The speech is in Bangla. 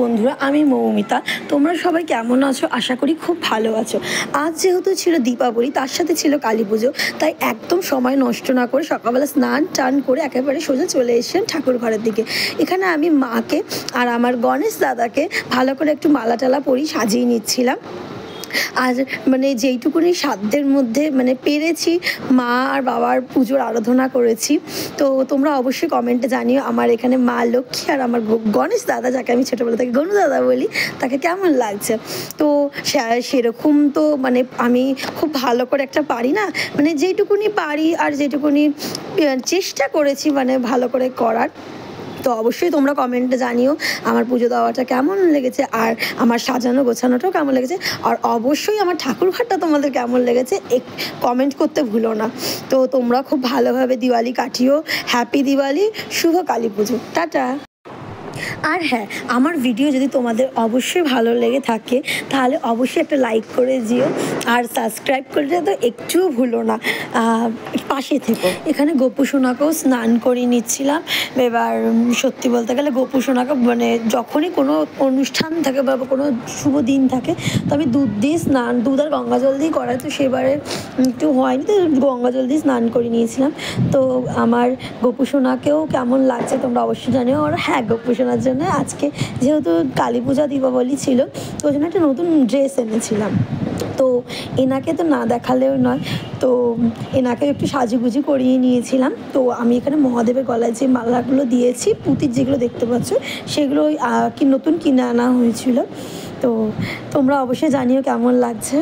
বন্ধুরা, আমি মৌমিতা। তোমরা সবাই কেমন আছো? আশা করি খুব ভালো আছো। আজ যেহেতু ছিল দীপাবলি, তার সাথে ছিল কালী পুজো, তাই একদম সময় নষ্ট না করে সকালবেলা স্নান টান করে একেবারে সোজা চলে এসেছিলাম ঠাকুর ঘরের দিকে। এখানে আমি মাকে আর আমার গণেশ দাদাকে ভালো করে একটু মালা টালা পরি সাজিয়ে নিচ্ছিলাম। আর মানে যেইটুকুনি সাধ্যের মধ্যে পেরেছি মা আর বাবার পুজোর আরাধনা করেছি। তো তোমরা অবশ্যই কমেন্টে জানিও আমার এখানে মা লক্ষ্মী আর আমার গণেশ দাদা, যাকে আমি ছোটোবেলা থেকে গনু দাদা বলি, তাকে কেমন লাগছে। তো সেরকম তো আমি খুব ভালো করে একটা পারি না, যেইটুকুনি পারি আর যেটুকুনি চেষ্টা করেছি ভালো করে করার। তো অবশ্যই তোমরা কমেন্টে জানিও আমার পুজো দেওয়াটা কেমন লেগেছে, আর আমার সাজানো গোছানোটাও কেমন লেগেছে, আর অবশ্যই আমার ঠাকুর ঘরটা তোমাদের কেমন লেগেছে কমেন্ট করতে ভুলো না। তো তোমরা খুব ভালোভাবে দিওয়ালি কাটিও। হ্যাপি দিওয়ালি, শুভ কালী পুজো, টাটা। আর হ্যাঁ, আমার ভিডিও যদি তোমাদের অবশ্যই ভালো লেগে থাকে তাহলে অবশ্যই একটা লাইক করে দিও, আর সাবস্ক্রাইব করে তো একটুও ভুলো না, পাশে থেকো। এখানে গোপু সোনাকেও স্নান করিয়ে নিচ্ছিলাম। এবার সত্যি বলতে গেলে গোপু সোনাকে যখনই কোনো অনুষ্ঠান থাকে বা কোনো শুভ দিন থাকে, তো আমি দুধ দিয়ে স্নান, দুধ আর গঙ্গা জল দিয়ে করাই, তো সেবারে একটু হয়নি, তো গঙ্গা জল দিয়ে স্নান করে নিয়েছিলাম। তো আমার গোপু সোনাকেও কেমন লাগছে তোমরা অবশ্যই জানিও। আর হ্যাঁ, গোপু সোনার জন্য আজকে যেহেতু কালী পূজা দীপাবলি ছিল, তো ওই জন্য একটা নতুন ড্রেস এনেছিলাম। তো এনাকে তো না দেখালেও নয়, তো এনাকে একটু সাজুগুজু করিয়ে নিয়েছিলাম। তো আমি এখানে মহাদেবের গলায় যে মালাগুলো দিয়েছি, পুঁতির যেগুলো দেখতে পাচ্ছ, সেগুলো নতুন কিনে আনা হয়েছিল। তো তোমরা অবশ্যই জানিও কেমন লাগছে।